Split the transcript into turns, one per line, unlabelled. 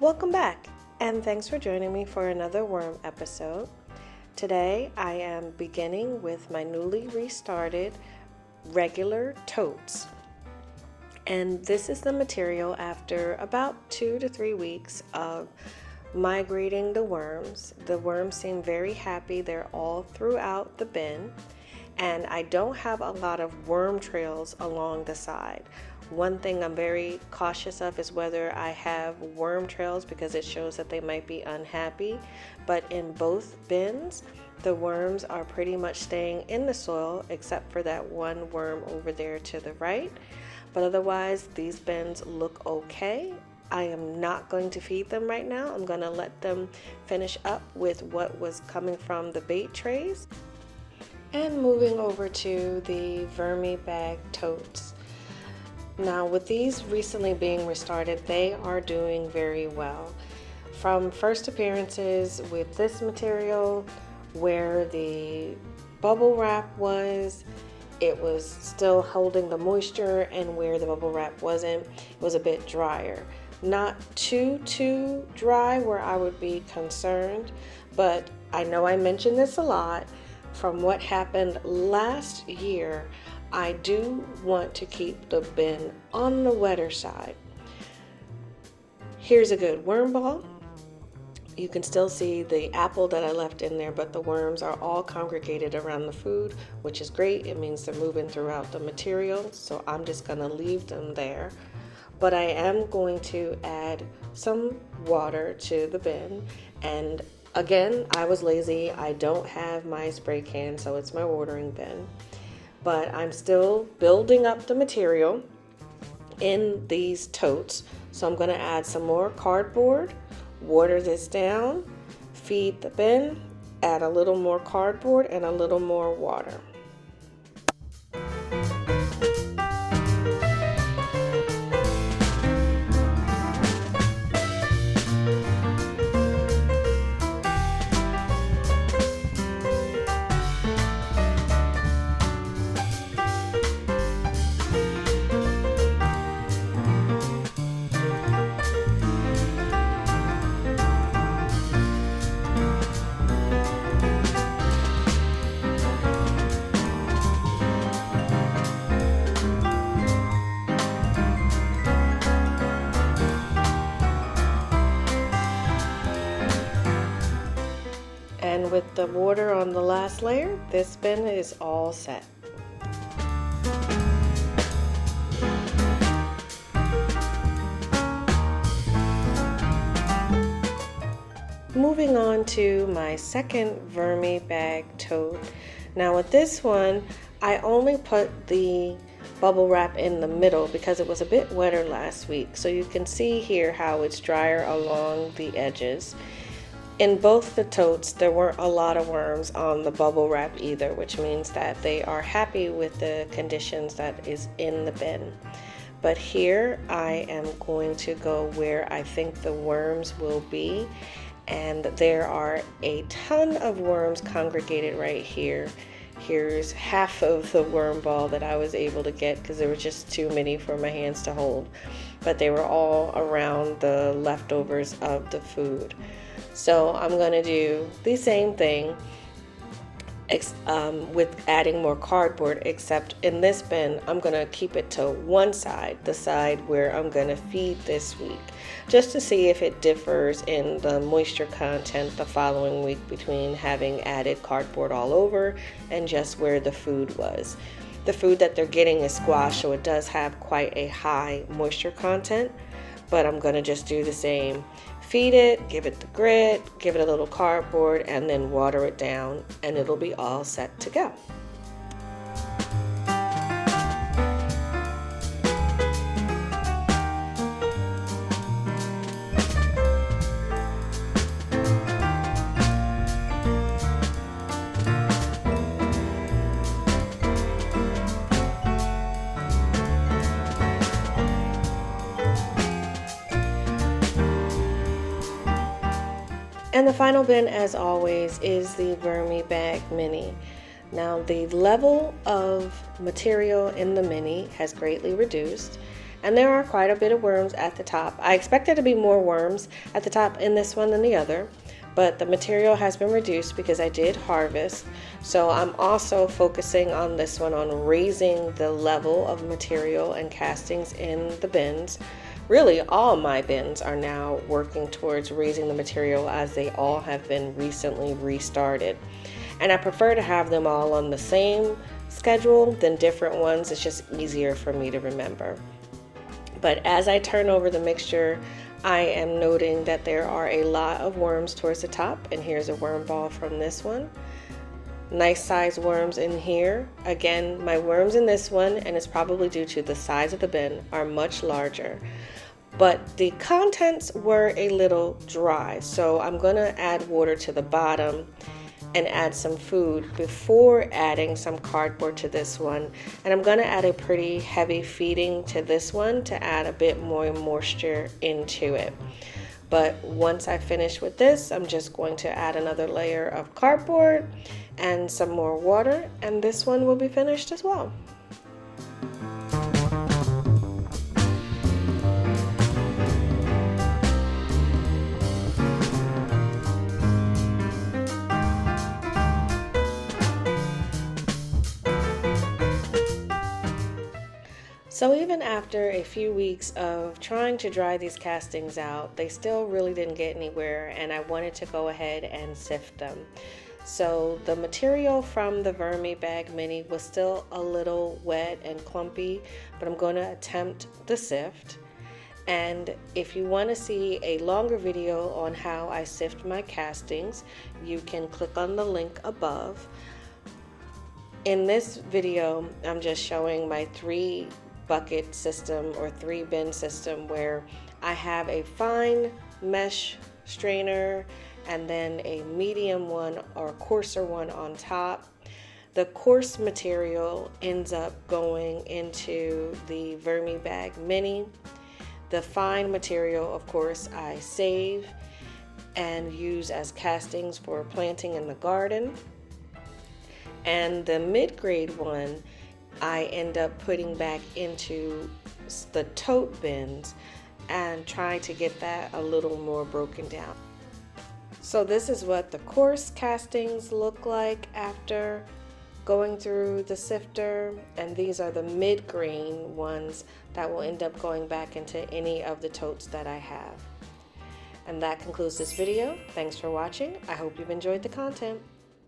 Welcome back, and thanks for joining me for another worm episode. Today I am beginning with my newly restarted regular totes. And this is the material after about 2 to 3 weeks of migrating the worms. The worms seem very happy. They're all throughout the bin. And I don't have a lot of worm trails along the side. One thing I'm very cautious of is whether I have worm trails because it shows that they might be unhappy. But in both bins, the worms are pretty much staying in the soil except for that one worm over there to the right. But otherwise, these bins look okay. I am not going to feed them right now. I'm going to let them finish up with what was coming from the bait trays. And moving over to the Vermicomposting totes. Now with these recently being restarted, they are doing very well. From first appearances with this material, where the bubble wrap was, it was still holding the moisture, and where the bubble wrap wasn't, it was a bit drier. Not too dry where I would be concerned, but I know I mentioned this a lot. From what happened last year, I do want to keep the bin on the wetter side. Here's a good worm ball. You can still see the apple that I left in there, but the worms are all congregated around the food, which is great. It means they're moving throughout the material, so I'm just gonna leave them there. But I am going to add some water to the bin, and again, I was lazy. I don't have my spray can, so it's my watering bin. But I'm still building up the material in these totes. So I'm gonna add some more cardboard, water this down, feed the bin, add a little more cardboard and a little more water. And with the water on the last layer, this bin is all set. Moving on to my second Vermicomposting tote. Now with this one, I only put the bubble wrap in the middle because it was a bit wetter last week. So you can see here how it's drier along the edges. In both the totes, there weren't a lot of worms on the bubble wrap either, which means that they are happy with the conditions that is in the bin. But here I am going to go where I think the worms will be, and there are a ton of worms congregated right here. Here's half of the worm ball that I was able to get because there were just too many for my hands to hold, but they were all around the leftovers of the food. So I'm going to do the same thing with adding more cardboard, except in this bin I'm going to keep it to one side, the side where I'm going to feed this week, just to see if it differs in the moisture content the following week between having added cardboard all over and just where the food was. The food that they're getting is squash, so it does have quite a high moisture content, but I'm going to just do the same. Feed it, give it the grit, give it a little cardboard, and then water it down, and it'll be all set to go. And the final bin, as always, is the Vermibag Mini. Now the level of material in the Mini has greatly reduced, And there are quite a bit of worms at the top. I expect there to be more worms at the top in this one than the other, but the material has been reduced because I did harvest. So I'm also focusing on this one on raising the level of material and castings in the bins. Really, all my bins are now working towards raising the material, as they all have been recently restarted. And I prefer to have them all on the same schedule than different ones. It's just easier for me to remember. But as I turn over the mixture, I am noting that there are a lot of worms towards the top, and here's a worm ball from this one. Nice size worms in here. Again, my worms in this one, and it's probably due to the size of the bin, are much larger. But the contents were a little dry, so I'm gonna add water to the bottom and add some food before adding some cardboard to this one. And I'm gonna add a pretty heavy feeding to this one to add a bit more moisture into it. But once I finish with this, I'm just going to add another layer of cardboard and some more water, and this one will be finished as well. So even after a few weeks of trying to dry these castings out, they still really didn't get anywhere, and I wanted to go ahead and sift them. So the material from the Vermibag Mini was still a little wet and clumpy, but I'm going to attempt the sift. And if you want to see a longer video on how I sift my castings, you can click on the link above. In this video, I'm just showing my 3 bucket system or 3 bin system, where I have a fine mesh strainer and then a medium one or coarser one on top. The coarse material ends up going into the Vermibag Mini. The fine material, of course, I save and use as castings for planting in the garden. And the mid-grade one, I end up putting back into the tote bins and trying to get that a little more broken down. So this is what the coarse castings look like after going through the sifter, and these are the mid-grain ones that will end up going back into any of the totes that I have. And that concludes this video. Thanks for watching. I hope you've enjoyed the content.